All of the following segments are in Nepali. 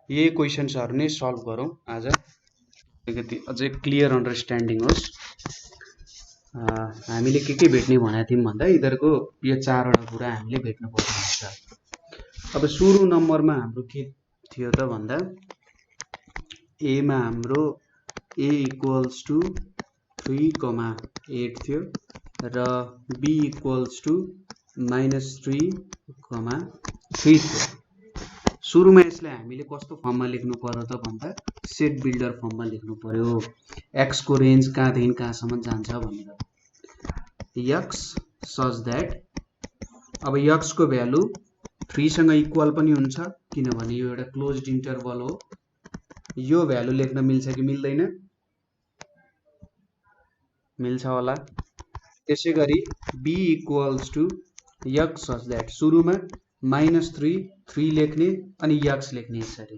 यही क्वेशन्सहरु नै सल्भ गरौँ आज। अलिकति अझै क्लियर अन्डरस्ट्यान्डिङ होस्। हामीले के भेट्ने भनेको थियौं भन्दा यिनीहरुको यो चारवटा कुरा हामीले भेट्नु पर्ने हुन्छ। अब सुरु नम्बरमा हाम्रो के थियो त भन्दा ए मा हाम्रो a इक्वल्स टु 3,8 थियो र b इक्वल्स टु -3,3 थियो। सुरुमा यसलाई हामीले कस्तो फर्ममा लेख्नु पर्यो त भन्दा सेट बिल्डर फर्ममा लेख्नु पर्यो। x को रेन्ज कहाँदेखि कहाँसम्म जान्छ भनेर x सच दैट अब x को भ्यालु 3 सँग इक्वल पनि हुन्छ किनभने यो एउटा क्लोज्ड इन्टरभल हो। यो भ्यालु लेख्न मिल्छ कि मिल्दैन? मिल्छ होला। त्यसैगरी b equals to x such that सुरुमा -3 लेख्ने अनि x लेख्ने यसरी।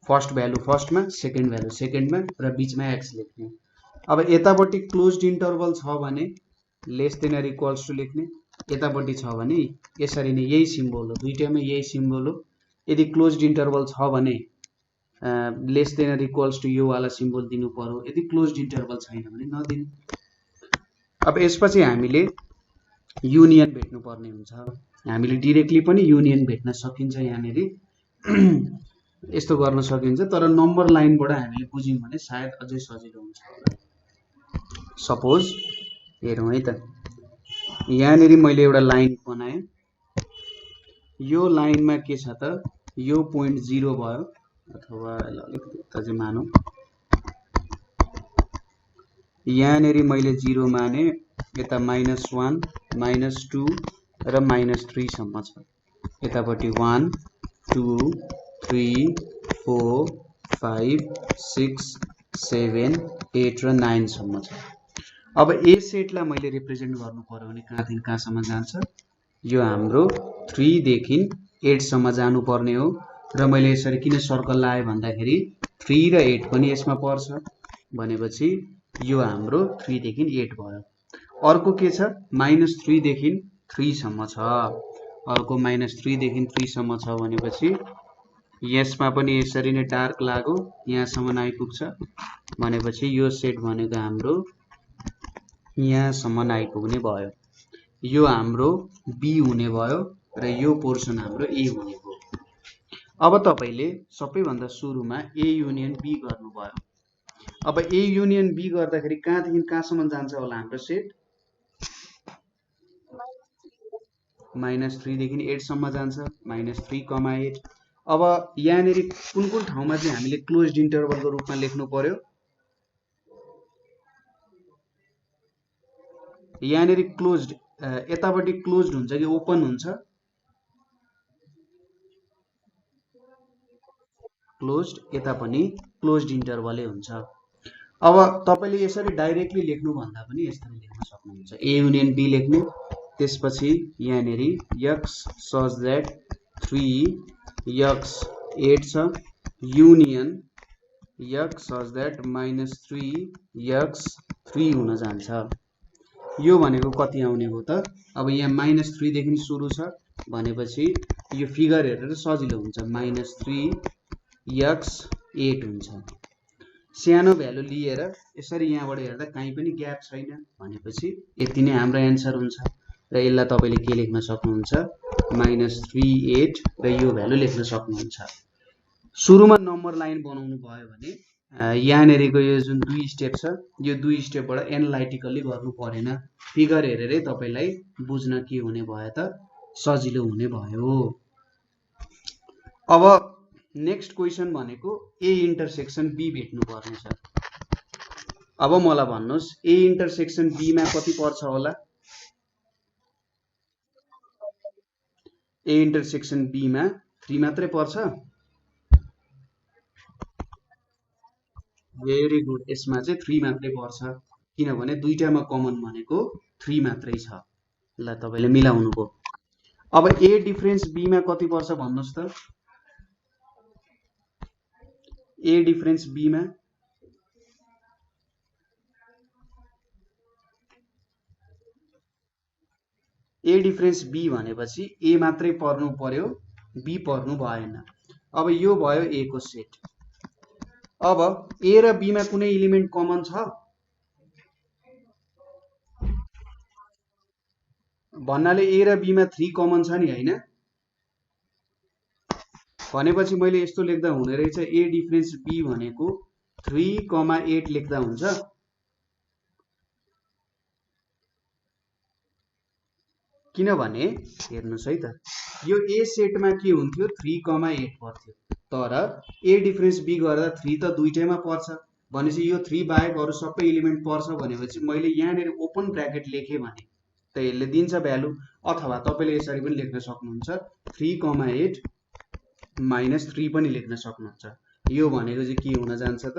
फर्स्ट भ्यालु फर्स्टमा, सेकेन्ड भ्यालु सेकेन्डमा र बीचमा x लेख्ने। अब यतापट्टि क्लोज्ड इन्टरभल छ भने less than or equals to लेख्ने, यतापट्टि छ भने यसरी नै यही सिम्बल हो, दुईटैमा यही सिम्बल हो। यदि क्लोज्ड इन्टरभल छ भने less than or equals to यो वाला सिम्बल दिनु पर्यो, यदि क्लोज्ड इन्टरभल छैन भने नदिनु। अब यसपछि हामीले युनियन भेट्नु पर्ने हुन्छ। हामीले डाइरेक्टली पनि युनियन भेट्न सकिन्छ। यहाँनेरि यस्तो गर्न सकिन्छ, तर नम्बर लाइनबाट हामीले बुझ्यौं भने सायद अझै सजिलो हुन्छ। सपोज हेरौँ है त, यहाँनेरि मैले एउटा लाइन बनाएँ। यो लाइनमा के छ त, यो पोइन्ट 0 भयो अथवा अलिकति उता चाहिँ मानौँ। यहाँनेरि मैले 0 माने, यता -1 -2 र -3 सम्म छ। यतापट्टि 1 2 3 4 5 6 7 8 र 9 सम्म छ। अब ए सेटलाई मैले रिप्रेजेन्ट गर्नु पर्यो भने कहाँदेखि कहाँसम्म जान्छ? यो हाम्रो 3 देखि 8 सम्म जानु पर्ने हो। र मैले यसरी किन सर्कल लाए भन्दाखेरि 3 र 8 पनि यसमा पर्छ भनेपछि यो हाम्रो 3 देखि 8 भयो। अर्को के छ? -3 देखि 3 सम्म छ। अर्को -3 देखि 3 सम्म छ भनेपछि यसमा पनि यसरी नै डार्क लाग्यो, यहाँसम्म आइपुग्छ भनेपछि यो सेट भनेको हाम्रो यहाँसम्म आइपुग्ने भयो। यो हाम्रो बी हुने भयो र यो पोर्सन हाम्रो ए हुने भयो। अब तपाईले सबैभन्दा सुरुमा ए युनियन बी गर्नुभयो। अब ए युनियन बी गर्दाखेरि कहाँदेखि कहाँसम्म जान्छ होला हाम्रो सेट? -3 देखि 8 सम्म जान्छ, -3,8। अब यहाँनेरि कुन कुन ठाउँमा चाहिँ हामीले क्लोज्ड इन्टरभलको रूपमा लेख्नु पर्यो? यहाँनेरि क्लोज्ड यतापट्टि क्लोज्ड हुन्छ कि ओपन हुन्छ? क्लोज्ड, यता पनि क्लोज्ड इन्टरभलै हुन्छ। अब तपाईले यसरी डाइरेक्टली लेख्नु भन्दा पनि यसरी लेख्न सक्नुहुन्छ। ए युनियन बी लेख्ने, त्यसपछि यहाँनेरि x सच दैट 3x 8 छ, union x such that -3x 3 हुन जान्छ। यो भनेको कति आउने हो त? अब यहाँ -3 देखि सुरु छ भनेपछि यो फिगर हेरेर सजिलो हुन्छ, -3x 8 हुन्छ। सानो भ्यालु लिएर यसरी यहाँबाट हेर्दा कहीँ पनि ग्याप छैन भनेपछि यति नै हाम्रो एन्सर हुन्छ। र यसलाई तपाईले के लेख्न सक्नुहुन्छ? -38 र यो भ्यालु लेख्न सक्नुहुन्छ। सुरुमा नम्बर लाइन बनाउनु भयो भने यहाँनेरिको यो जुन दुई स्टेप छ, यो दुई स्टेपबाट एनालाइटिकली गर्नु परेन। फिगर हेरेरै तपाईलाई बुझ्न के हुने भयो त? सजिलो हुने भयो। अब नेक्स्ट क्वेशन भनेको ए इन्टरसेक्सन बी भेट्नु पर्ने छ। अब मलाई भन्नुस् ए इन्टरसेक्सन बी मा कति पर्छ होला? ए इन्टरसेक्सन बी मा 3 मात्रै पर्छ। भेरी गुड, यसमा चाहिँ 3 मात्रै पर्छ किनभने दुईटामा कमन भनेको 3 मात्रै छ। ल तपाईले मिलाउनुभयो। अब ए डिफरेन्स बी मा कति पर्छ भन्नुस् त? ए डिफरेन्स बी मा ए डिफरेन्स बी भनेपछि ए मात्रै पर्नु पर्यो, बी पर्नु भएन। अब यो भयो ए को सेट। अब ए र बी मा कुनै एलिमेन्ट कमन छ भन्नाले ए र बी मा 3 कमन छ नि हैन, भनेपछि मैले यस्तो लेख्दा हुने रहेछ ए डिफरेन्स बी भनेको 3,8 लेख्दा हुन्छ। किनभने हेर्नुस् है त, यो ए सेटमा के हुन्थ्यो 3,8 पर्थ्यो, तर ए डिफरेन्स बी गर्दा 3 त दुईटैमा पर्छ, भनेपछि यो 3 बाहेक अरु सबै एलिमेन्ट पर्छ, भनेपछि मैले यहाँनिर ओपन ब्र्याकेट लेखेँ भने त यसले दिन्छ भ्यालु, अथवा तपाईले यसरी पनि लेख्न सक्नुहुन्छ 3,8 माइनस 3 पनि लेख्न सक्नुहुन्छ। यो भनेको चाहिँ के हुन जान्छ त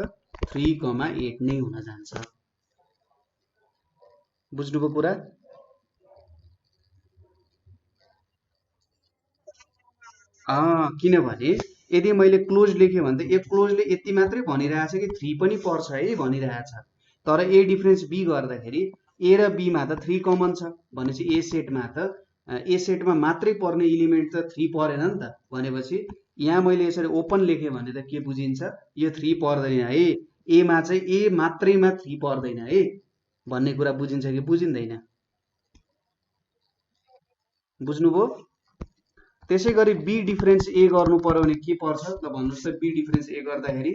3,8 नै हुन जान्छ। बुझ्नुभयो कुरा? किनभने यदि मैले क्लोज लेखेँ भने त ए क्लोजले यति मात्रै भनिरहेछ कि 3 पनि पर्छ है भनिरहेछ, तर ए डिफरेन्स बी गर्दाखेरि ए र बी मा त 3 कमन छ, भनेपछि ए सेटमा मात्रै पर्ने एलिमेन्ट त 3 परेन नि त, भनेपछि यहाँ मैले यसरी ओपन लेखेँ भने त के बुझिन्छ, यो 3 पर्दैन है, ए मा चाहिँ ए मात्रैमा 3 पर्दैन है भन्ने कुरा बुझिन्छ कि बुझिँदैन? बुझ्नुभयो? त्यसै गरी बी डिफरेन्स ए गर्नु पर्यो भने के पर्छ त भन्नुस् त, बी डिफरेन्स ए गर्दाखेरि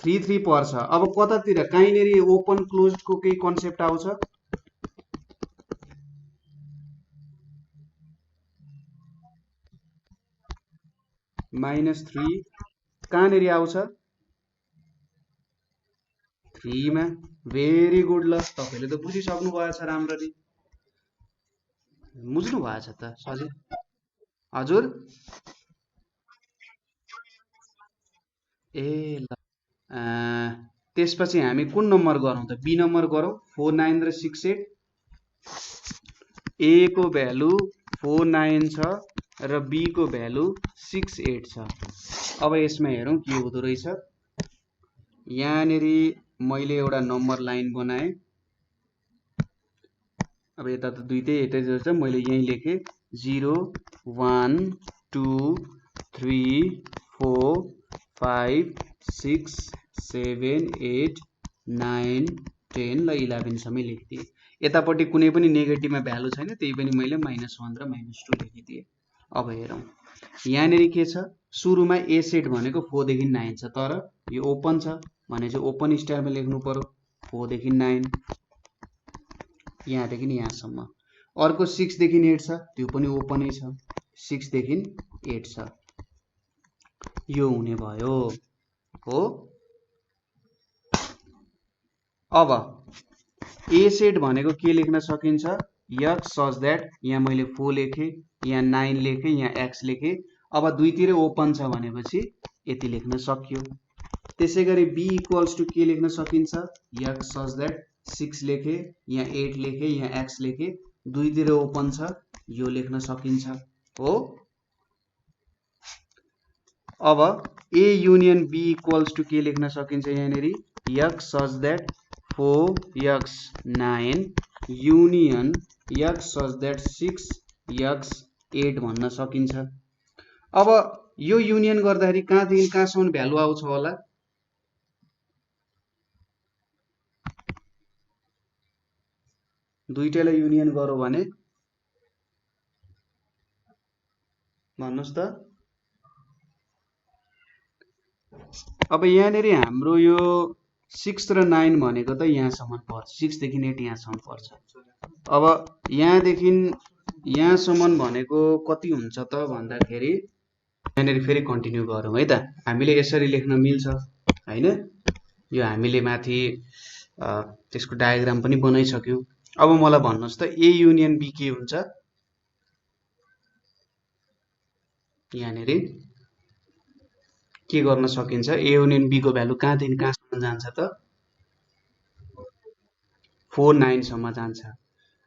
3 पर्छ। अब कतातिर काहीँनेरि ओपन क्लोज्ड को केही कन्सेप्ट आउँछ? -3 कहाँनेरि आउँछ? 3 मा। भेरी गुड, ल तपाईले त बुझिसक्नु भएछ राम्ररी, बुझ्नु भएछ त सजिलो। हजुर ए ल, त्यसपछि हामी कुन नम्बर गरौँ त? बी नम्बर गरौँ। 4, 9 र 6, 8। ए को भ्यालु 4, 9 छ र बी को भ्यालु 6, 8 छ। अब यसमा हेरौँ के हुँदो रहेछ। यहाँनेरि मैले एउटा नम्बर लाइन बनाएँ। अब यता त दुईटै यतै छ, मैले यही लेखेँ 0, 1, 2, 3, 4, 5, 6, 7, 8, 9, 10 ल 11 सम्मै लेखिदिएँ। यतापट्टि कुनै पनि नेगेटिभमा भ्यालु छैन, त्यही पनि मैले -1 र -2 लेखिदिएँ। अब हेरौँ यहाँनेरि के छ, सुरुमा ए सेट भनेको 4 देखि 9 छ, तर यो ओपन छ भने चाहिँ ओपन स्टाइलमा लेख्नु पर्यो 4 देखि 9, यहाँदेखि यहाँसम्म। अर्को 6 देखि 8 छ, त्यो पनि ओपनै छ, 6 देखि 8 छ। यो हुने भयो हो। अब ए सेट भनेको के लेख्न सकिन्छ, x सच दैट, यहाँ मैले 4 लेखेँ, यहाँ 9 लेखेँ, यहाँ x लेखेँ। अब दुईतिर ओपन छ भनेपछि यति लेख्न सकियो। त्यसै गरी b इक्वल्स टु के लेख्न सकिन्छ, x सच दैट 6 लेखेँ, यहाँ 8 लेखेँ, यहाँ x लेखेँ, दुईतिर ओपन छ, यो लेख्न सकिन्छ हो। अब a union b equals to के लेख्न सकिन्छ, यहाँनेरि x such that 4x 9 union x such that 6x 8 भन्न सकिन्छ। अब यो युनियन गर्दाखेरि कहाँदेखि कहाँसम्म भ्यालु आउँछ होला? दुईटैलाई युनियन गरौँ भने भन्नुस् त। अब यहाँनेरि हाम्रो यो 6 र 9 भनेको त यहाँसम्म पर्छ, 6 देखि 8 यहाँसम्म पर्छ। अब यहाँदेखि यहाँसम्म भनेको कति हुन्छ त भन्दाखेरि, यहाँनेरि फेरि कन्टिन्यू गरौँ है त, हामीले यसरी लेख्न मिल्छ हैन। यो हामीले माथि त्यसको डायग्राम पनि बनाइसक्यौं। अब मलाई भन्नुस् त ए युनियन बी के हुन्छ? यहाँनेरि के गर्न सकिन्छ, ए युनियन बी को भ्यालु कहाँदेखि कहाँसम्म जान्छ त? 4, 9 सम्म जान्छ।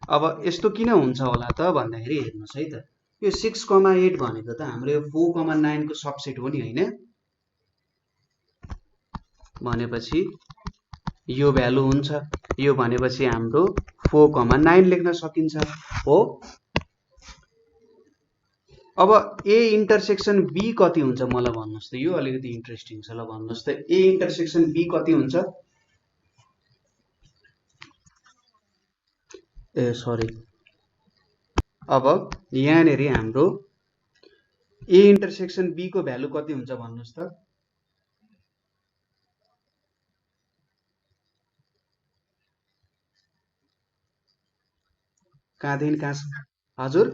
अब यस्तो किन हुन्छ होला त भन्दाखेरि हेर्नुस् है त, यो 6,8 भनेको त हाम्रो 4,9 को सबसेट हो नि हैन, भनेपछि यो भ्यालु हुन्छ। यो भनेपछि हाम्रो 4,9 लेख्न सकिन्छ हो। अब ए इन्टरसेक्सन बी कति हुन्छ मलाई भन्नुहोस् त, यो अलिकति इन्ट्रेस्टिङ छ। ल भन्नुहोस् त, ए इन्टरसेक्सन बी कति हुन्छ? ए सरी, अब यहाँनिर हाम्रो ए इन्टरसेक्सन बी को भ्यालु कति हुन्छ भन्नुहोस् त? कहाँदेखि कहाँ? हजुर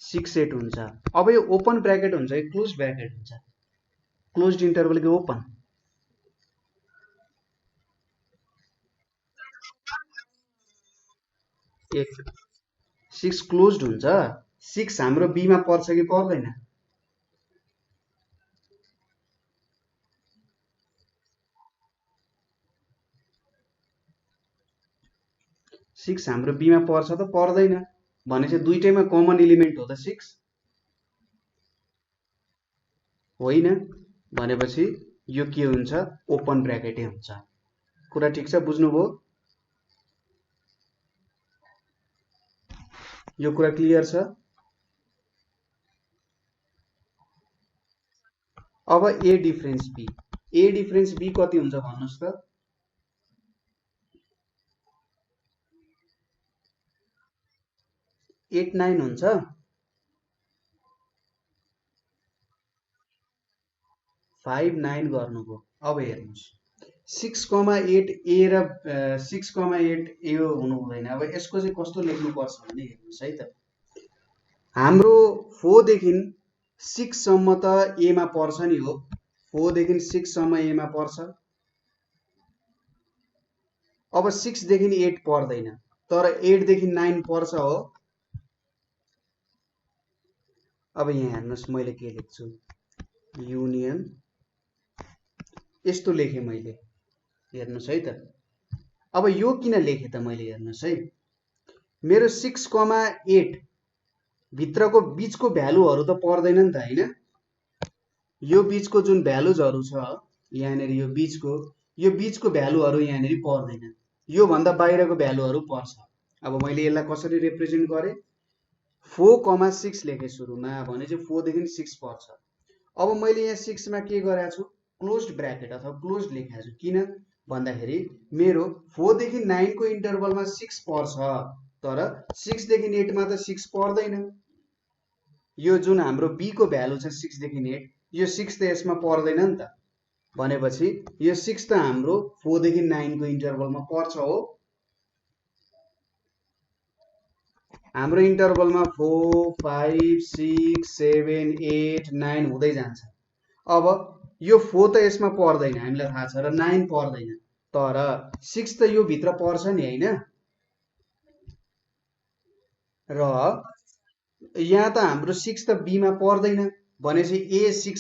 6 8 हुन्छ। अब यो ओपन ब्र्याकेट हुन्छ कि क्लोज ब्र्याकेट हुन्छ? क्लोज इन्टरभल कि ओपन? एक 6 क्लोज हुन्छ। 6 हाम्रो बीमा पर्छ कि पर्दैन? सिक्स हाम्रो बीमा पर्छ त पर्दैन? भनेपछि दुईटैमा कमन इलिमेन्ट हो त 6? होइन। भनेपछि यो के हुन्छ? ओपन ब्र्याकेटै हुन्छ। कुरा ठिक छ? बुझ्नुभयो? यो कुरा क्लियर छ? अब A difference B, A difference B कति हुन्छ भन्नुहोस् त? 8 9 हुन्छ। 5 9 गर्नुभयो। अब हेर्नुहोस्, 6,8 ए र 6,8 ए हुनु हुँदैन। अब यसको चाहिँ कस्तो लेख्नुपर्छ भने हेर्नुहोस् है त, हाम्रो 4 देखि 6 सम्म त ए मा पर्छ नि हो। 4 देखि 6 सम्म ए मा पर्छ। अब 6 देखि 8 पर्दैन, तर 8 देखि 9 पर्छ हो। अब यहाँ हेर्नुहोस् मैले के लेख्छु, युनियन यस्तो लेखेँ मैले। हेर्नुहोस् है त, अब यो किन लेखेँ त मैले? हेर्नुहोस् है, मेरो 6,8 भित्रको बीचको भ्यालुहरू त पर्दैन नि त, होइन? यो बीचको जुन भ्यालुजहरू छ यहाँनिर, यो बीचको भ्यालुहरू यहाँनिर पर्दैन। यो भन्दा बाहिरको भ्यालुहरू पर्छ। अब मैले यसलाई कसरी रिप्रेजेन्ट गरेँ? 4,6 लेखेँ सुरुमा, भने चाहिँ 4 देखि 6 पर्छ। अब मैले यहाँ 6 मा के गरेको छु? क्लोज्ड ब्र्याकेट अथवा क्लोज्ड लेखेको छु। किन भन्दाखेरि मेरो 4 देखि 9 को इन्टरभलमा 6 पर्छ, तर 6 देखि 8 मा त 6 पर्दैन। यो जुन हाम्रो बी को भ्यालु छ 6 देखि 8, यो 6 त यसमा पर्दैन नि त। भनेपछि यो 6 त हाम्रो 4 देखि 9 को इन्टरभलमा पर्छ हो। हाम्रो इन्टरभलमा 4 5 6 7 8 9 हुँदै जान्छ। अब यो 4 त यसमा पर्दैन, हामीलाई थाहा छ, र 9 पर्दैन, तर 6 त यो भित्र पर्छ नि, होइन? र यहाँ त हाम्रो 6 त बी मा पर्दैन, भनेपछि ए 6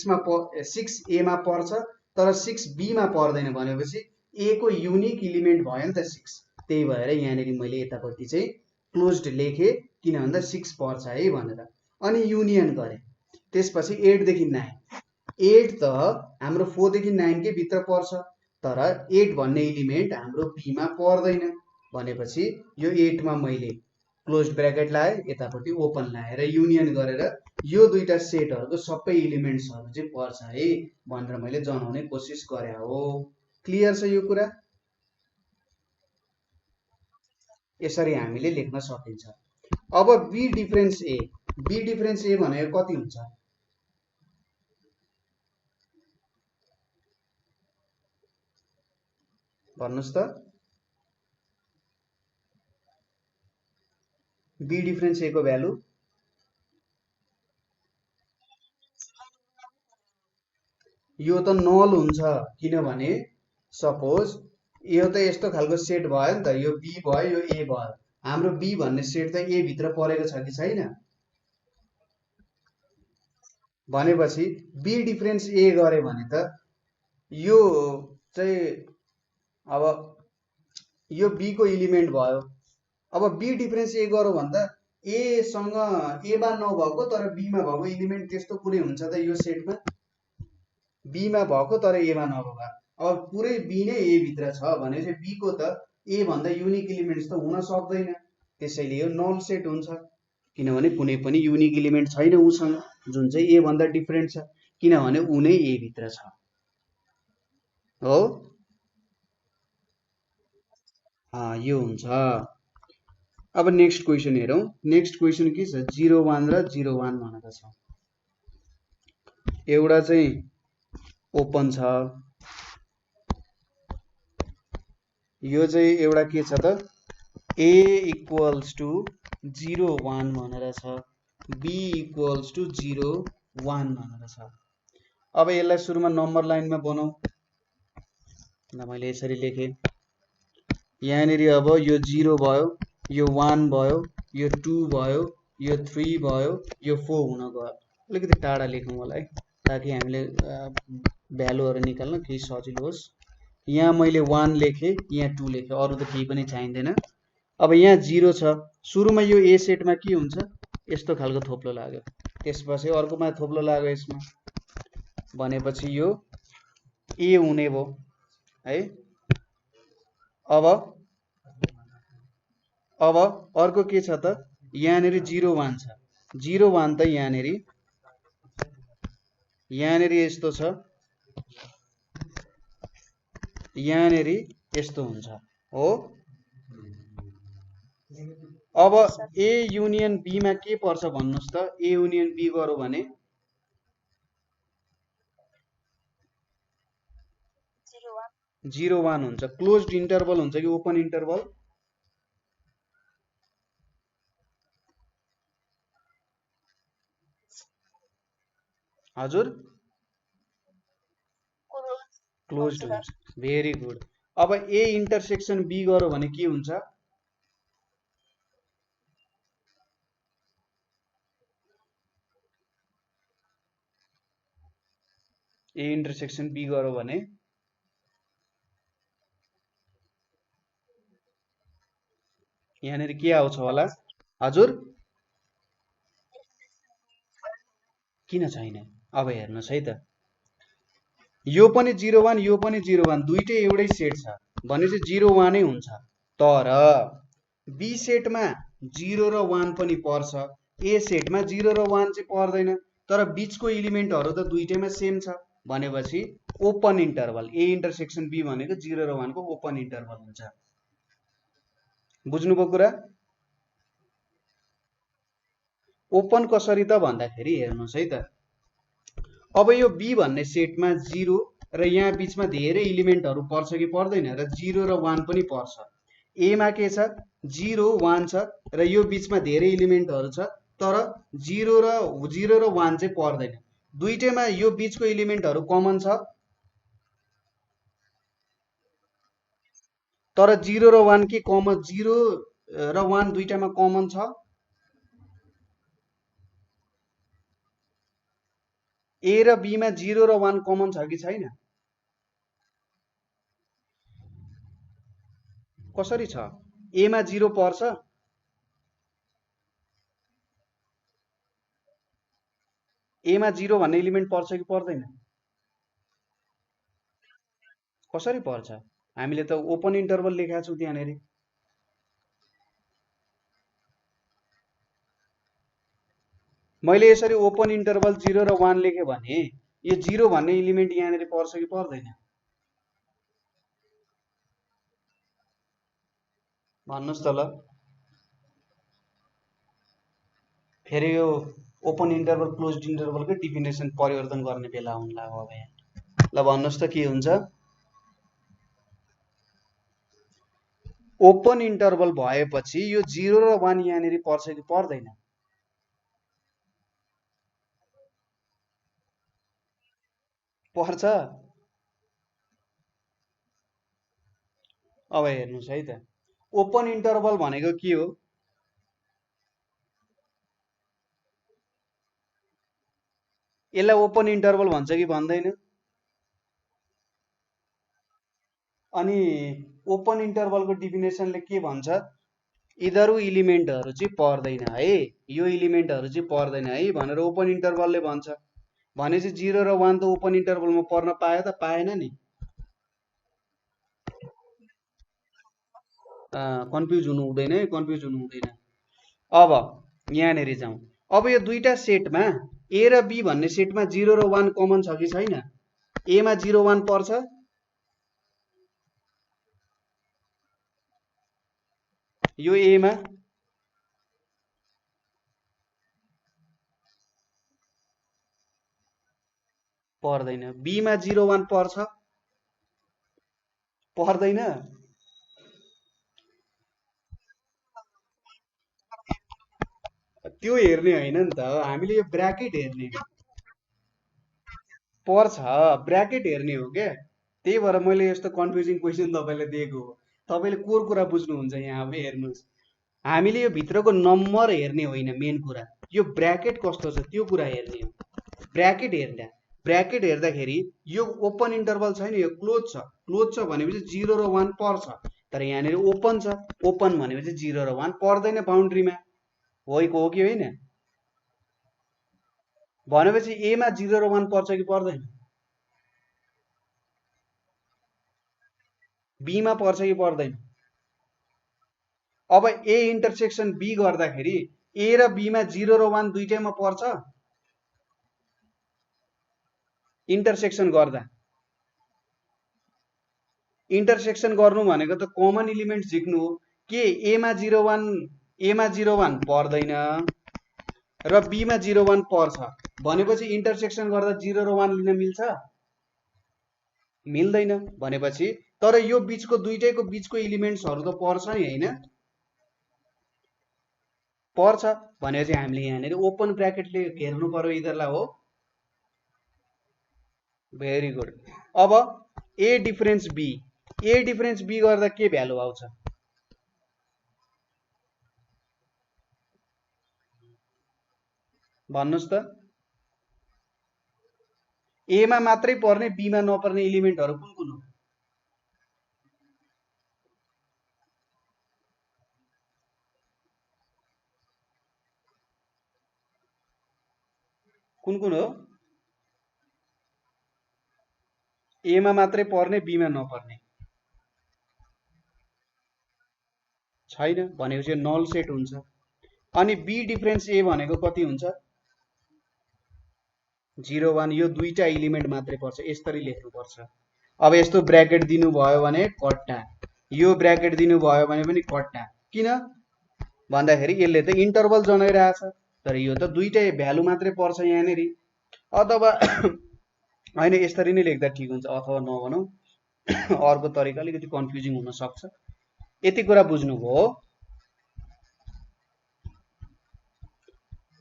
ए मा पर्छ, तर 6 बी मा पर्दैन। भनेपछि ए को युनिक इलिमेन्ट भयो नि त 6। त्यही भएर यहाँनिर मैले यतापट्टि चाहिँ क्लोज्ड लेखेँ, किन भन्दा 6 पर्छ है भनेर। अनि युनियन गरेँ। त्यसपछि 8 देखि 9, 8 त हाम्रो 4 देखि 9 के भित्र पर्छ, तर 8 भन्ने इलिमेन्ट हाम्रो बी मा पर्दैन। भनेपछि यो 8 मा मैले क्लोज्ड ब्र्याकेट लाएँ, यतापट्टि ओपन लाएँ, र युनियन गरेर यो दुईटा सेटहरूको सबै इलिमेन्ट्सहरू चाहिँ पर्छ है भनेर मैले जनाउने कोसिस गरे हो। क्लियर छ यो कुरा? यसरी हामीले लेख्न सकिन्छ। अब B difference A, B difference A भनेको कति हुन्छ? भन्नुहोस् त, बी डिफरेन्स ए को भ्यालु? यो त नल हुन्छ, किनभने सपोज यो त यस्तो खालको सेट भयो नि त, यो बी भयो, यो ए भयो। हाम्रो बी भन्ने सेट त ए भित्र परेको छ कि छैन? भनेपछि बी डिफरेन्स ए गरे भने त यो चाहिँ अब यो बी को इलिमेन्ट भयो। अब बी डिफरेन्स ए गरौँ भन्दा एसँग एमा नभएको तर बीमा भएको इलिमेन्ट त्यस्तो कुनै हुन्छ त यो सेटमा? बीमा भएको तर एमा नभएको। अब पुरै बी नै ए भित्र छ भने चाहिँ बी को त ए भन्दा युनिक इलिमेन्ट्स त हुन सक्दैन, त्यसैले यो नल सेट हुन्छ। किनभने कुनै पनि युनिक इलिमेन्ट छैन उसँग जुन चाहिँ ए भन्दा डिफरेन्ट छ, किनभने ऊ नै ए भित्र छ हो। यो हुन्छ। अब नेक्स्ट क्वेसन हेरौँ। नेक्स्ट क्वेसन के छ, 0 1 र 0 1 भनेको छ। एउटा चाहिँ ओपन छ, यो चाहिँ एउटा के छ त, a इक्वल्स टु 0 1 भनेर छ, b इक्वल्स टु 0 1 भनेर छ। अब यसलाई सुरुमा नम्बर लाइनमा बनाऊ। मैले यसरी लेखेँ, यहाँनिर अब यो 0 भयो, यो 1 भयो, यो 2 भयो, यो 3 भयो, यो 4 हुन गयो। अलिकति टाढा लेखौँ होला है, ताकि हामीले भ्यालुहरू निकाल्न केही सजिलो होस्। यहाँ मैले 1 लेखेँ, यहाँ 2 लेखेँ, अरू त केही पनि चाहिँदैन। अब यहाँ 0 छ, सुरुमा यो ए सेटमा के हुन्छ, यस्तो खालको थोप्लो लाग्यो, त्यसपछि अर्कोमा थोप्लो लाग्यो यसमा, भनेपछि यो ए हुने भयो है। अब अर्को के छ त, यहाँनिर 0 1 छ, 0 1 त यहाँनिर यस्तो छ, यहाँनिर यस्तो हुन्छ हो। अब ए युनियन बी मा के पर्छ भन्नुस् त, ए युनियन बी गरौँ भने 0 1 हुन्छ। क्लोज्ड इन्टरभल हुन्छ कि ओपन इन्टरभल? हजुर क्लोज्ड हुन्छ। Very good. अब ए इन्टरसेक्सन बी गरौँ भने के हुन्छ, ए इन्टरसेक्सन बी गरौँ भने यहाँनिर के आउँछ होला हजुर? किन छैन? अब हेर्नुहोस् है त, यो पनि 0 1, यो पनि 0 1, दुईटै एउटै सेट छ भनेपछि 0 1 नै हुन्छ। तर बी सेटमा 0 र 1 पनि पर्छ, ए सेटमा 0 र 1 चाहिँ पर्दैन, तर बीचको इलिमेन्टहरू त दुईटैमा सेम छ, भनेपछि open interval A intersection B भनेको 0 र 1 को ओपन इन्टरभल हुन्छ। बुझ्नुभयो कुरा? ओपन कसरी त भन्दाखेरि हेर्नुहोस् है त, अब यो बी भन्ने सेटमा 0 र यहाँ बीचमा धेरै इलिमेन्टहरू पर्छ कि पर्दैन, र 0 र 1 पनि पर्छ। ए मा के छ, 0 1 छ र यो बीचमा धेरै इलिमेन्टहरू छ, तर 0 र 1 चाहिँ पर्दैन। दुईटैमा यो बीचको इलिमेन्टहरू कमन छ, तर 0 र 1 के कमन, 0 र 1 दुईटामा कमन छ। ए र बी मा 0 र 1 कमन छ कि छैन? कसरी छ? ए मा 0 पर्छ, ए मा 0 भन्ने इलिमेन्ट पर्छ कि पर्दैन? कसरी पर्छ? हामीले त ओपन इन्टरभल लेखेका छौँ त्यहाँनिर। मैले यसरी ओपन इन्टरभल 0 र 1 लेखेँ भने यो 0 भन्ने इलिमेन्ट यहाँनिर पर्छ कि पर्दैन? भन्नुहोस् त ल। फेरि यो ओपन इन्टरभल क्लोज्ड इन्टरभलकै डिफिनेसन परिवर्तन गर्ने बेला हुन लाग्यो अब यहाँ। ल भन्नुहोस् त के हुन्छ? ओपन इन्टरभल भएपछि यो 0 र 1 यहाँनिर पर्छ कि पर्दैन? पर्छ। अब हेर्नुहोस् है त, ओपन इन्टरभल भनेको के हो? यसलाई ओपन इन्टरभल भन्छ कि भन्दैन? अनि ओपन इन्टरभलको डिफिनेसनले के भन्छ? यिनीहरू इलिमेन्टहरू चाहिँ पर्दैन है, यो इलिमेन्टहरू चाहिँ पर्दैन है भनेर ओपन इन्टरभलले भन्छ। भनेपछि 0 र 1 त ओपन इन्टरभलमा पर्न पायो त पाएन नि? कन्फ्युज हुनु हुँदैन है, कन्फ्युज हुनु हुँदैन। अब यहाँनेरि जाउँ। अब यो दुईटा सेटमा ए र बी भन्ने सेटमा 0 र 1 कमन छ कि छैन? ए मा 0 1 पर्छ, यो ए मा पर्दैन, बी मा 0 1 पर्छ, पर्दैन, त्यो हेर्ने होइन नि त, हामीले यो ब्राकेट हेर्ने पर्छ, ब्राकेट हेर्ने हो क्या। त्यही भएर मैले यस्तो कन्फ्युजिङ क्वेसन तपाईँलाई दिएको हो। तपाईँले कोर कुरा बुझ्नुहुन्छ यहाँ। अब हेर्नुहोस्, हामीले यो भित्रको नम्बर हेर्ने होइन मेन कुरा, यो ब्राकेट कस्तो छ त्यो कुरा हेर्ने हो। ब्राकेट हेर्दा, ब्राकेट हेर्दाखेरि यो ओपन इन्टरभल छैन, यो क्लोज छ। क्लोज छ भनेपछि 0 र 1 पर्छ, तर यहाँनिर ओपन छ, ओपन भनेपछि 0 र 1 पर्दैन बााउन्ड्रीमा, हो कि होइन? भनेपछि ए मा 0 र 1 पर्छ कि पर्दैन? बी मा पर्छ कि पर्दैन? अब ए इन्टरसेक्सन बी गर्दाखेरि ए र बी मा 0 र 1 दुईटैमा पर्छ। इन्टरसेक्सन गर्दा, इन्टरसेक्सन गर्नु भनेको त कमन इलिमेन्ट झिक्नु हो। के ए मा 0 1, ए मा 0 1 पर्दैन र बी मा 0 1 पर्छ भनेपछि इन्टरसेक्सन गर्दा 0 र 1 लिन मिल्छ? मिल्दैन। भनेपछि तर यो बीचको दुईटैको बीचको इलिमेन्ट्सहरू त पर्छ नि, होइन? पर्छ भनेपछि हामीले यहाँनिर ओपन ब्राकेटले घेर्नु पर्यो यिनीहरूलाई, हो? Very good. अब A difference B, A difference B गर्दा के भ्यालु आउँछ? भन्नुहोस् त। ए मा मात्रै पर्ने बी मा नपर्ने इलिमेन्टहरू कुन कुन हो? कुन कुन हो? ए मा मात्रै पर्ने बी मा नपर्ने छैन, भनेपछि नल सेट हुन्छ। अनि बी डिफरेन्स ए भनेको कति हुन्छ? 0 1, यो दुईटा इलिमेन्ट मात्रै पर्छ, यसरी लेख्नुपर्छ। अब यस्तो ब्राकेट दिनुभयो भने कट्टा, यो ब्राकेट दिनुभयो भने पनि कट्टा। किन भन्दाखेरि यसले त इन्टरभल जनाइरहेछ, तर यो त दुईटै भ्यालु मात्रै पर्छ यहाँनिर। अथवा होइन, यसरी नै लेख्दा ठिक हुन्छ, अथवा नभनौँ, अर्को तरिका अलिकति कन्फ्युजिङ हुन सक्छ। यति कुरा बुझ्नुभयो।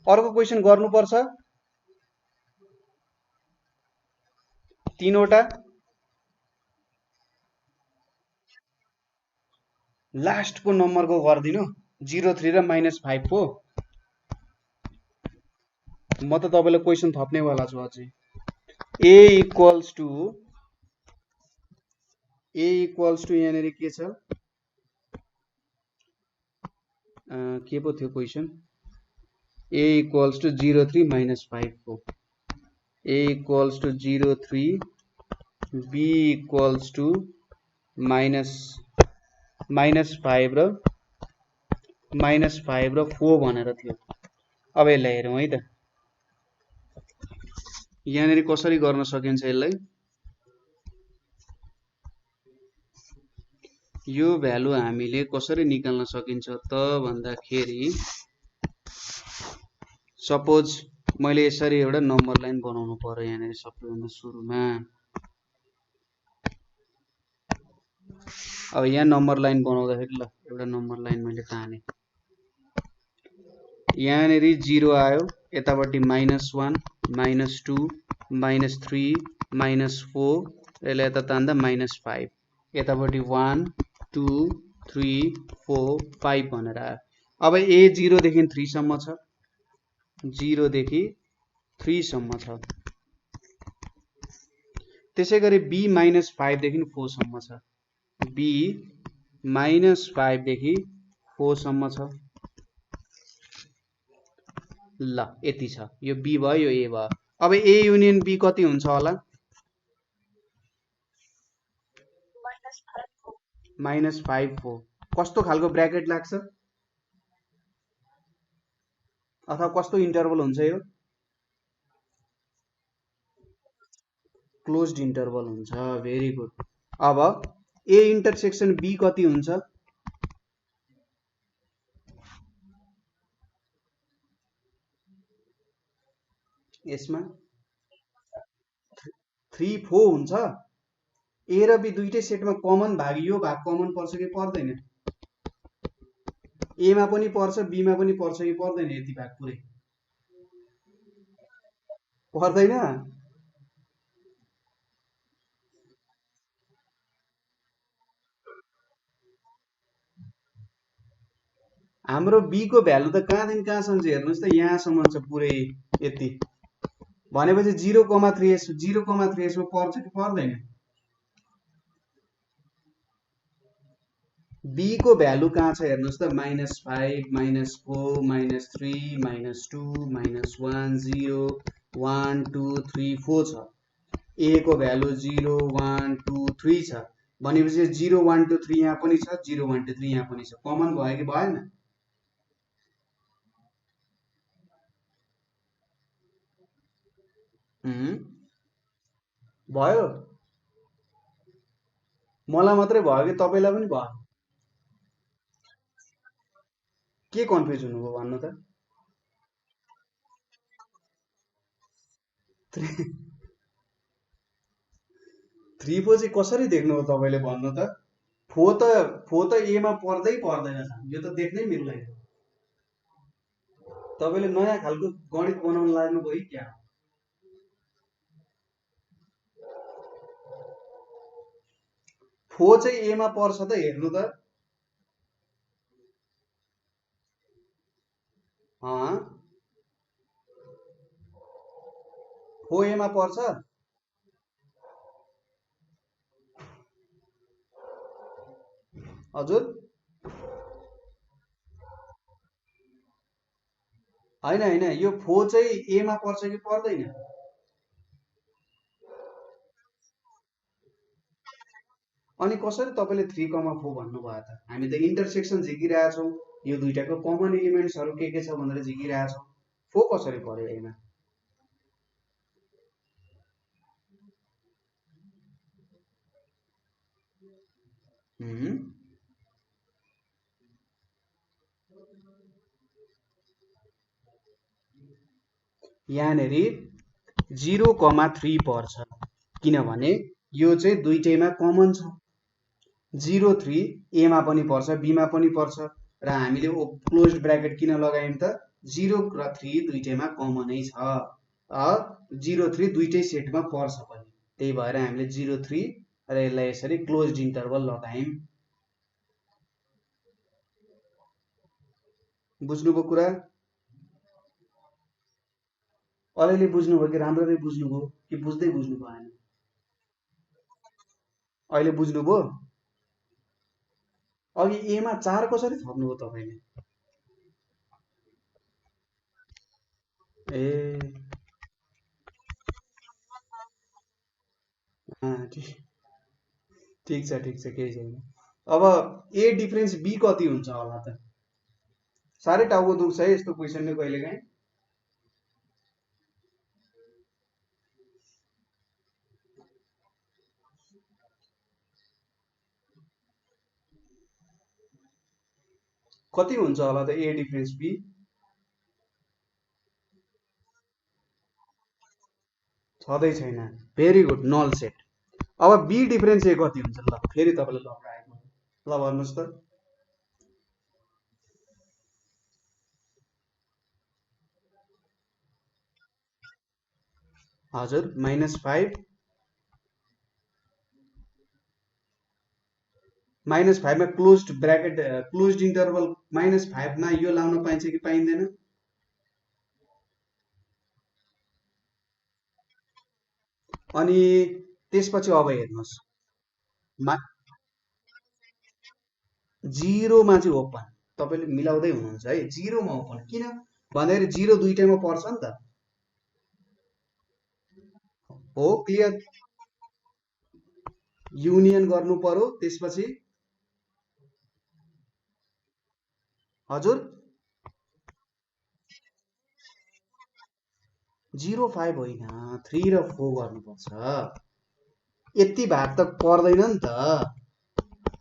अर्को क्वेसन गर्नुपर्छ। तीनवटा लास्टको नम्बरको गरिदिनु, 0 3 र -5 को। म त तपाईँलाई क्वेसन थप्नेवाला छु अझै। ए इक्वल्स टु यहाँनिर के छ, के पो थियो क्वेसन? ए इक्वल्स टु 0 3 -5 को। A equals to 0 3, B equals to -5 र -4 भनेर थियो। अब यसलाई हेरौँ है त, यहाँनिर कसरी गर्न सकिन्छ यसलाई। यो भ्यालु हामीले कसरी निकाल्न सकिन्छ त भन्दाखेरि, सपोज मैले यसरी एउटा नम्बर लाइन बनाउनु पर्यो यहाँनिर सबैभन्दा सुरुमा। अब यहाँ नम्बर लाइन बनाउँदाखेरि, ल एउटा नम्बर लाइन मैले ताने, यहाँनिर 0 आयो, यतापट्टि -1 -2 -3 -4, यसलाई यता तान्दा -5, यतापट्टि 1 2 3 4 5 भनेर आयो। अब ए 0 देखि 3 सम्म छ, 0 देखि 3 सम्म छ। त्यसै गरी बी -5 देखि 4 सम्म छ, बी -5 देखि 4 सम्म छ। ल यति छ, यो बी भयो, यो ए भयो। अब ए युनियन बी कति हुन्छ होला? -5 4। कस्तो खालको ब्राकेट लाग्छ? अथवा कस्तो इन्टरभल हुन्छ यो? क्लोज्ड इन्टरभल हुन्छ। Very good. अब ए इन्टरसेक्सन बी कति हुन्छ? यसमा 3 4 हुन्छ। ए र बी दुईटै सेटमा कमन भाग यो भाग कमन पर्छ कि पर्दैन? ए मा पनि पर्छ बी मा पनि पर्छ कि पर्दैन? यति भाग पुरै पर्दैन। हाम्रो बी को भ्यालु त कहाँदेखि कहाँसम्म छ हेर्नुहोस् त, यहाँसम्म छ पुरै यति। भनेपछि 0,3s 0,3s मा पर्छ कि पर्दैन? बी को भ्यालु कहाँ छ हेर्नुहोस् त, -5 -4 -3 -2 -1 0 1 2 3 4 छ। ए को भ्यालु 0 1 2 3 छ। भनेपछि 0 1 2 3 यहाँ पनि छ, 0 1 2 3 यहाँ पनि छ। कमन भयो कि भएन? भयो। मलाई मात्रै भयो कि तपाईँलाई पनि भयो? के कन्फ्युज हुनुभयो भन्नु त? 3 4 चाहिँ कसरी देख्नु हो तपाईँले भन्नु त? फो त एमा पर्दै पर्दैन, यो त देख्नै मिल्दैन। तपाईँले नयाँ खालको गणित बनाउन लाग्नु भयो क्या? फो चाहिँ एमा पर्छ त, हेर्नु त। फो एमा पर्छ। हजुर होइन होइन, यो फो चाहिँ एमा पर्छ कि पर्दैन? अनि कसरी तपाईँले 3,4 भन्नुभयो त? हामी त इन्टरसेक्सन झिकिरहेछौँ, यो दुइटाको कमन एलिमेन्ट्सहरू के छ भनेर झिकिरहेछौँ। फो कसरी पर्यो एमा? यहाँनिर 0,3 पर्छ, किनभने यो चाहिँ दुईटैमा कमन छ। 0 3 एमा पनि पर्छ बीमा पनि पर्छ, र हामीले क्लोज ब्राकेट किन लगायौँ त? 0 र 3 दुईटैमा कमनै छ। 0 3 दुईटै सेटमा पर्छ पनि, त्यही भएर हामीले 0 3 र यसलाई यसरी क्लोज्ड इन्टरभल लगायौँ। बुझ्नुभयो कुरा? अलिअलि बुझ्नुभयो कि राम्ररी बुझ्नुभयो कि बुझ्दै बुझ्नु भएन? अहिले बुझ्नुभयो? अघि एमा 4 कसरी थप्नुभयो तपाईँले? ए ठिक छ ठिक छ, केही छैन। अब ए डिफरेन्स बी कति हुन्छ होला त? साह्रै टाउको दुख्छ है यस्तो क्वेसनले कहिलेकाहीँ। कति हुन्छ होला त ए डिफरेन्स बी? छँदै छैन। Very good, null set. अब बी डिफरेन्स ए कति हुन्छ? ल फेरि तपाईँले लगाएको, ल भन्नुहोस् त। हजुर -5 -5 मा क्लोज्ड ब्राकेट क्लोज्ड इन्टरभल -5 मा यो लाउन पाइन्छ कि पाइँदैन? अनि त्यसपछि अब हेर्नुहोस्, 0 मा चाहिँ ओपन। तपाईँले मिलाउँदै हुनुहुन्छ है, 0 मा ओपन किन भन्दाखेरि 0 दुईटैमा पर्छ नि त। हो, क्लियर? युनियन गर्नु पर्यो, त्यसपछि हजुर 05 होइन 3 र 4 गर्नुपर्छ। यति भाग त पर्दैन नि त।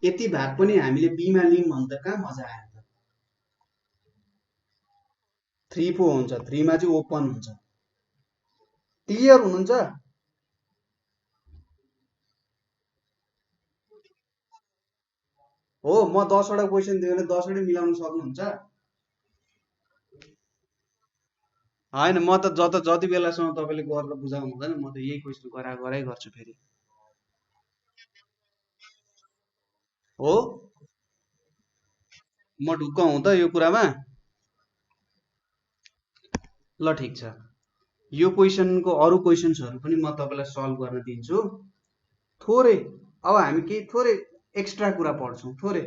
यति भाग पनि हामीले बीमा लियौँ भने त कहाँ मजा आयो त। 3 4 हुन्छ, 3 मा चाहिँ ओपन हुन्छ। क्लियर हुनुहुन्छ? हो, म 10 वटा क्वेसन दियो भने 10 वटै मिलाउन सक्नुहुन्छ? होइन, म त जति बेलासम्म तपाईँले गरेर बुझाउनु हुँदैन म त यही क्वेसन गराइ गर्छु फेरि। हो, म ढुक्क हुँ त यो कुरामा। ल ठिक छ, यो क्वेसनको अरू क्वेसन्सहरू पनि म तपाईँलाई सल्भ गर्न दिन्छु। थोरै अब हामी केही थोरै एक्स्ट्रा कुरा पढ्छौँ, थोरै,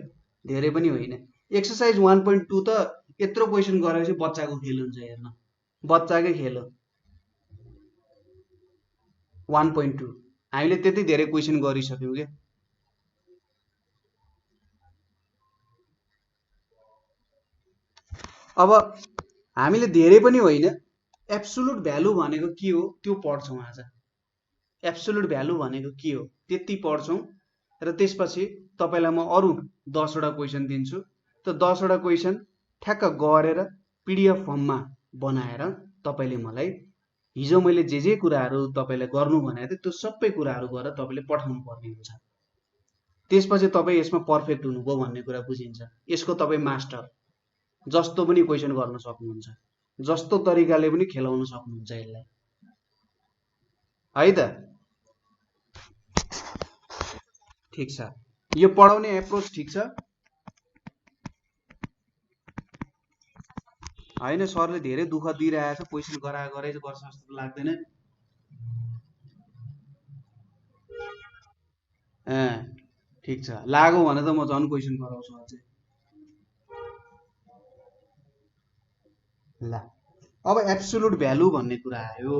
धेरै पनि होइन। एक्सर्साइज 1.2 त यत्रो क्वेसन गरेपछि बच्चाको खेल हुन्छ, हेर्न बच्चाकै खेल हो। 1.2 हामीले त्यति धेरै क्वेसन गरिसक्यौँ क्या। अब हामीले धेरै पनि होइन, एब्सोल्युट भ्यालु भनेको के हो त्यो पढ्छौँ आज। एब्सोल्युट भ्यालु भनेको के हो त्यति पढ्छौँ र त्यसपछि तपाईँलाई म अरू 10 वटा क्वेसन दिन्छु। त्यो 10 वटा क्वेसन ठ्याक्क गरेर पिडिएफ फर्ममा बनाएर तपाईँले मलाई हिजो मैले जे कुराहरू तपाईँलाई गर्नु भनेको थिएँ त्यो सबै कुराहरू गरेर तपाईँले पठाउनु पर्ने हुन्छ। त्यसपछि तपाईँ यसमा पर्फेक्ट हुनुभयो भन्ने कुरा बुझिन्छ। यसको तपाईँ मास्टर, जस्तो पनि क्वेसन गर्न सक्नुहुन्छ, जस्तो तरिकाले पनि खेलाउन सक्नुहुन्छ यसलाई, है त? ठिक छ, यो पढाउने एप्रोच ठिक छ होइन? सरले धेरै दुःख दिइरहेछ, क्वेसन गराइ गर्छ जस्तो लाग्दैन? ठिक छ, लाग्यो भने त म झन् क्वेसन गराउँछु अझै। ल, अब एब्सोल्युट भ्यालु भन्ने कुरा आयो।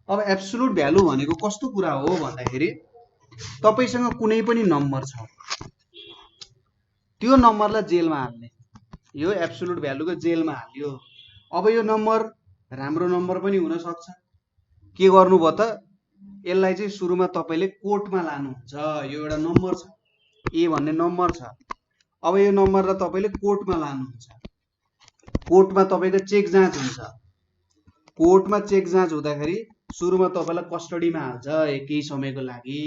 अब एब्सोल्युट भ्यालु भनेको कस्तो कुरा हो भन्दाखेरि तपाईसँग कुनै पनि नम्बर छ, त्यो नम्बरलाई जेलमा हाल्ने, यो एब्सोल्युट भ्यालुको जेलमा हाल्यो। अब यो नम्बर राम्रो नम्बर पनि हुन सक्छ। के गर्नुभयो त, यसलाई चाहिँ सुरुमा तपाईँले कोर्टमा लानुहुन्छ। यो एउटा नम्बर छ, ए भन्ने नम्बर छ। अब यो नम्बरलाई तपाईँले कोर्टमा लानुहुन्छ। कोर्टमा तपाईँको चेक जाँच हुन्छ। कोर्टमा चेक जाँच हुँदाखेरि सुरुमा तपाईँलाई कस्टडीमा हाल्छ केही समयको लागि।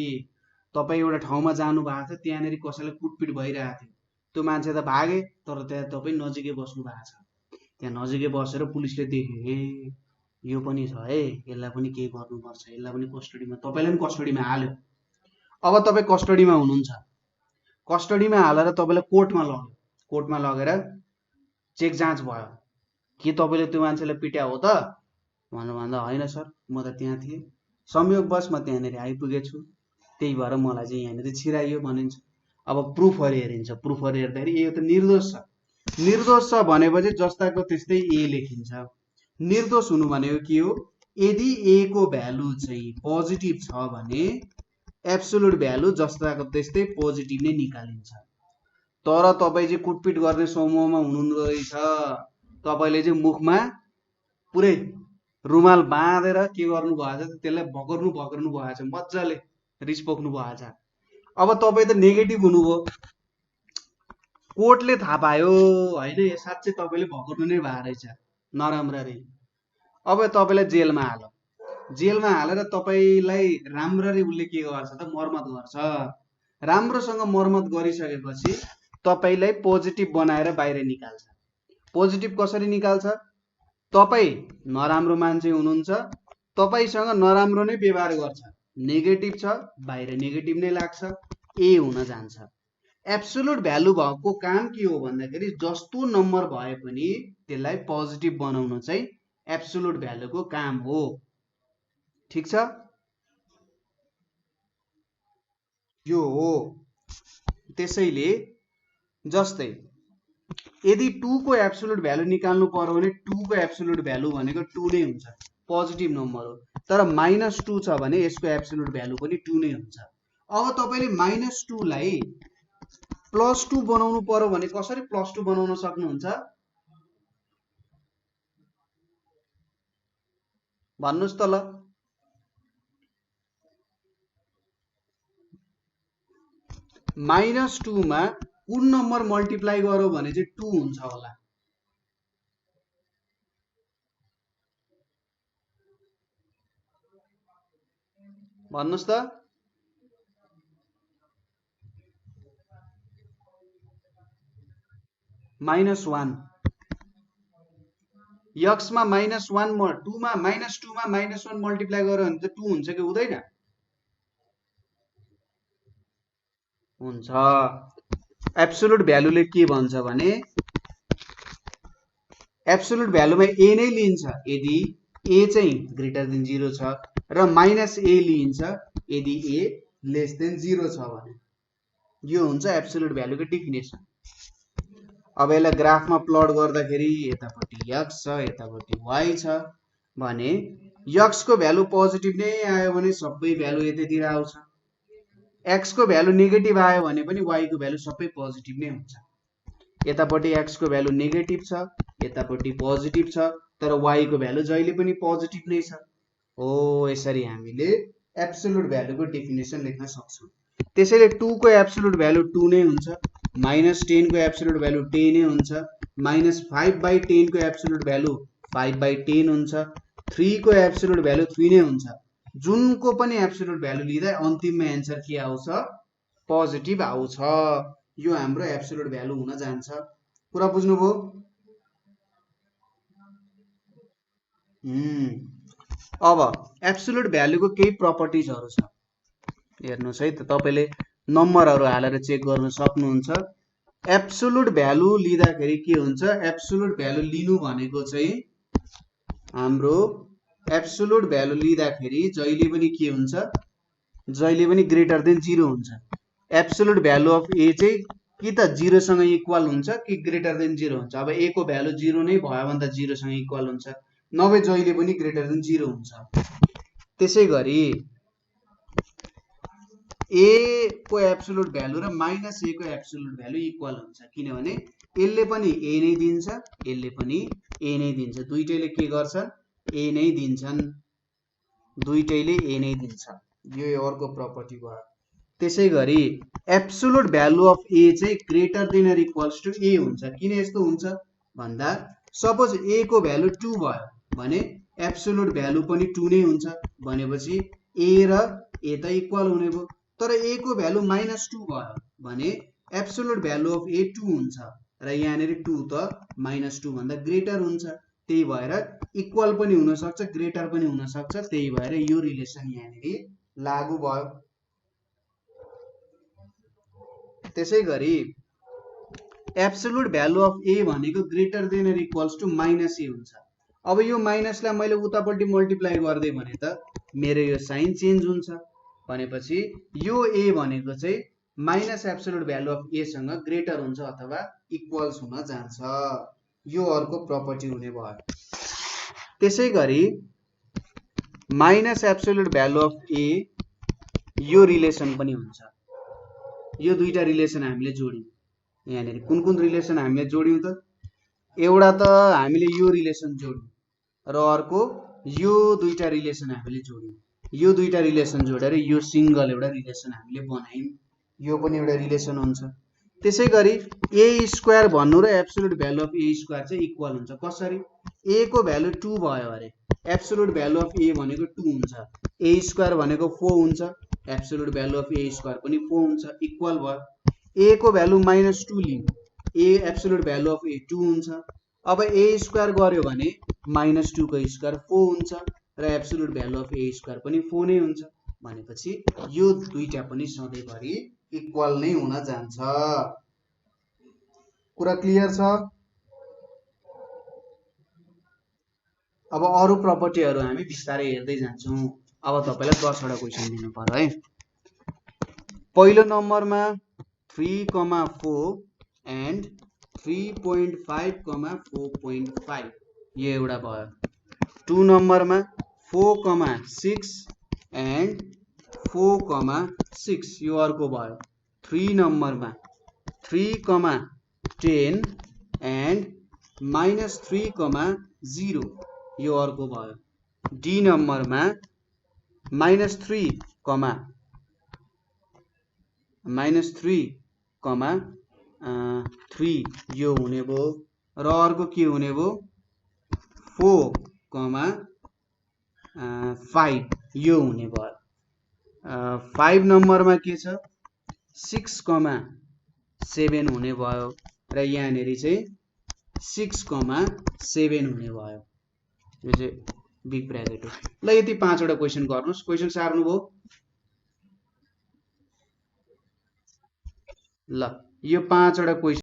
तपाईँ एउटा ठाउँमा जानु भएको थियो, त्यहाँनिर कसैलाई कुटपिट भइरहेको थियो, त्यो मान्छे त भागे, तर त्यहाँ तपाईँ नजिकै बस्नु भएको छ। त्यहाँ नजिकै बसेर पुलिसले देख्यो, ए यो पनि छ है, यसलाई पनि केही गर्नुपर्छ, यसलाई पनि कस्टडीमा, तपाईँलाई पनि कस्टडीमा हाल्यो। अब तपाईँ कस्टडीमा हुनुहुन्छ, कस्टडीमा हालेर तपाईँलाई कोर्टमा लग्यो। कोर्टमा लगेर चेक जाँच भयो, के तपाईँले त्यो मान्छेलाई पिट्या हो त भनेर भन्दा होइन सर, म त त्यहाँ थिएँ, संयोगवश म त्यहाँनिर आइपुगेछु, त्यही भएर मलाई चाहिँ यहाँनिर छिराइयो भनिन्छ। अब प्रुफहरू हेरिन्छ, प्रुफहरू हेर्दाखेरि यो त निर्दोष छ। निर्दोष छ भनेपछि जस्ताको त्यस्तै ए लेखिन्छ। निर्दोष हुनु भनेको के हो, यदि ए को भ्यालु चाहिँ पोजिटिभ छ भने एब्सोल्युट भ्यालु जस्ताको त्यस्तै पोजिटिभ नै निकालिन्छ। तर तपाईँ चाहिँ कुटपिट गर्ने समूहमा हुनुहुँदो रहेछ, तपाईँले चाहिँ मुखमा पुरै रुमाल बाँधेर के गर्नु भएको छ, त्यसलाई भकर्नु भएको छ, मजाले रिस पोख्नु भएको छ। अब तपाईँ त नेगेटिभ हुनुभयो, कोर्टले थाहा पायो होइन यो साँच्चै तपाईँले भकर्नु नै भएको रहेछ नराम्ररी। अब तपाईँलाई जेलमा हाल्यो। जेलमा हालेर तपाईँलाई राम्ररी उसले के गर्छ त, मर्मत गर्छ। राम्रोसँग मर्मत गरिसकेपछि तपाईँलाई पोजिटिभ बनाएर बाहिर निकाल्छ। पोजिटिभ कसरी निकाल्छ, तपाईँ नराम्रो मान्छे हुनुहुन्छ, तपाईँसँग नराम्रो नै व्यवहार गर्छ, नेगेटिभ छ, बाहिर नेगेटिभ नै लाग्छ, ए हुन जान्छ। एब्सोल्युट भ्यालु भएको काम के हो भन्दाखेरि जस्तो नम्बर भए पनि त्यसलाई पोजिटिभ बनाउन चाहिँ एब्सोल्युट भ्यालुको काम हो। ठिक छ, यो हो। त्यसैले जस्तै यदि 2 को एब्सोल्युट भ्यालु निकाल्नु पर्यो भने 2 को एब्सोल्युट भ्यालु भनेको 2 नै हुन्छ, पोजिटिभ नम्बर हो। तर -2 छ भने यसको एब्सोल्युट भ्यालु पनि 2 नै हुन्छ। अब तपाईँले -2 लाई +2 बनाउनु पर्यो भने कसरी +2 बनाउन सक्नुहुन्छ, भन्नुस् त ल। -2 मा कुन नम्बर मल्टिप्लाई गरौ भने चाहिँ 2 हुन्छ होला? भन्नुस् त। -1 यक्स मा -1 2 मा -2 मा -1 मल्टिप्लाई गर्यो भने त 2 हुन्छ कि हुँदैन? हुन्छ। एब्सोल्युट भ्यालुले के भन्छ भने एब्सोल्युट भ्यालुमा ए नै लिन्छ यदि ए चाहिँ ग्रेटर देन 0 छ र -a लिन्छ यदि ए लेस देन 0 छ भने। यो हुन्छ एब्सोल्युट भ्यालुको डेफिनेसन। अब यसलाई ग्राफमा प्लट गर्दाखेरि यतापट्टि x छ यतापट्टि y छ भने x को भ्यालु पोजिटिभ नै आयो भने सबै भ्यालु यतैतिर आउँछ, x को भ्यालु नेगेटिभ आयो भने पनि y को भ्यालु सबै पोजिटिभ नै हुन्छ। यतापट्टि x को भ्यालु नेगेटिभ छ यतापट्टि पोजिटिभ छ तर y को भ्यालु जहिले पनि पोजिटिभ नै छ। हो यसरी हामीले एब्सोल्युट भ्यालुको डेफिनेसन लेख्न सक्छौं। त्यसैले 2 को एब्सोल्युट भ्यालु 2 नै हुन्छ, -10 को एब्सोल्युट भ्यालु 10 नै हुन्छ, -5/10 को एब्सोल्युट भ्यालु 5/10 हुन्छ, 3 को एब्सोल्युट भ्यालु 3 नै हुन्छ। जुनको पनि एब्सोल्युट भ्यालु लिँदा अन्तिममा एन्सर के आउँछ? पोजिटिभ आउँछ। यो हाम्रो एब्सोल्युट भ्यालु हुन जान्छ। कुरा बुझ्नुभयो? अब एब्सोल्युट भ्यालुको केही प्रपर्टिजहरु छ। हेर्नुस् है त, तपाईले नम्बरहरु हालेर चेक गर्न सक्नुहुन्छ। एब्सोल्युट भ्यालु लिँदाखेरि के हुन्छ? एब्सोल्युट भ्यालु लिनु भनेको चाहिँ हाम्रो एब्सोल्युट भ्यालु लिँदाखेरि जहिले पनि के हुन्छ? जहिले पनि ग्रेटर देन 0 हुन्छ। एब्सोल्युट भ्यालु अफ ए चाहिँ कि त 0 सँग इक्वल हुन्छ कि ग्रेटर देन 0 हुन्छ। अब ए को भ्यालु 0 नै भयो भने त 0 सँग इक्वल हुन्छ, नभए जहिले पनि ग्रेटर देन 0 हुन्छ। त्यसैगरी ए को एब्सोल्युट भ्यालु र -a को एब्सोल्युट भ्यालु इक्वल हुन्छ, किनभने यसले पनि a नै दिन्छ यसले पनि a नै दिन्छ। दुईटैले के गर्छन्? a नै दिन्छन्, दुईटैले a नै दिन्छ। यो अर्को प्रपर्टी भयो। त्यसैगरी एब्सोल्युट भ्यालु अफ a चाहिँ greater than or equals to a हुन्छ। किन यस्तो हुन्छ भन्दा सपोज a को भ्यालु 2 भयो भने एब्सोल्युट भ्यालु पनि 2 नै हुन्छ भनेपछि a र a त इक्वल हुने भयो। तर a को भ्यालु -2 भयो भने एब्सोल्युट भ्यालु अफ a 2 हुन्छ र यहाँनेरि 2 त -2 भन्दा ग्रेटर हुन्छ। त्यही भएर इक्वल पनि हुन सक्छ ग्रेटर पनि हुन सक्छ। त्यही भएर यो रिलेसन यहाँनेरि लागू भयो। त्यसैगरी एब्सोल्युट भ्यालु अफ a भनेको greater than or equals to -a हुन्छ। अब यो माइनसलाई मैले उतापट्टि मल्टिप्लाई गर्दै भने त मेरो यो साइन चेन्ज हुन्छ भनेपछि यो a भनेको चाहिँ minus absolute value of a सँग ग्रेटर हुन्छ अथवा इक्वल्स हुन जान्छ। यो अर्को प्रपर्टी हुने भयो। त्यसैगरी minus absolute value of a यो रिलेसन पनि हुन्छ। यो दुईटा रिलेसन हामीले जोड्यौं। यहाँनेरि कुन कुन रिलेसन हामीले जोड्यौं त? एउटा त हामीले यो रिलेसन जोड्यौं र अर्को यो दुईटा रिलेसन हामीले जोड्यौं। यो दुईटा रिलेसन जोडेर यो सिंगल एउटा रिलेसन हामीले बनायौं। यो पनि एउटा रिलेसन हुन्छ। त्यसैगरी a स्क्वायर भन्नु र absolute value of a square चाहिँ इक्वल हुन्छ। कसरी? a को भ्यालु 2 भयो अरे एब्सोल्युट भ्यालु अफ a भनेको 2 हुन्छ, a स्क्वायर भनेको 4 हुन्छ, absolute value of a square पनि 4 हुन्छ, इक्वल भयो। a को भ्यालु -2 लियौं, a absolute value of a 2 हुन्छ। अब a स्क्वायर गर्यो भने -2 को स्क्वायर 4 हुन्छ र absolute value of a square पनि 4 नै हुन्छ भनेपछि यो दुईटा पनि सधैँभरि इक्वल नै हुन जान्छ। कुरा क्लियर छ? अब अरु प्रपर्टीहरु हामी बिस्तारै हेर्दै जान्छौं। अब तपाईलाई 10 वटा क्वेशन दिनु पर्यो है। पहिलो नम्बरमा 3,4 एन्ड 3.5,4.5 यो एउटा भयो। 2 नम्बरमा 4,6 एन्ड 4,6 यो अर्को भयो। 3 नम्बरमा 3,10 एन्ड -3,0 यो अर्को भयो। डी नम्बरमा -3 कमा -3, यो हुने भयो र अर्को के हुने भयो 4, 5 यो हुने भयो। 5 नम्बरमा के छ 6, 7 हुने भयो र यहाँनेरि चाहिँ 6, 7 हुने भयो। यो चाहिँ बिग ब्र्याकेट हो। ल यति 5 वटा क्वेशन गर्नुस्। क्वेशन सार्नुभयो? ल यो 5 वटा क्वेशन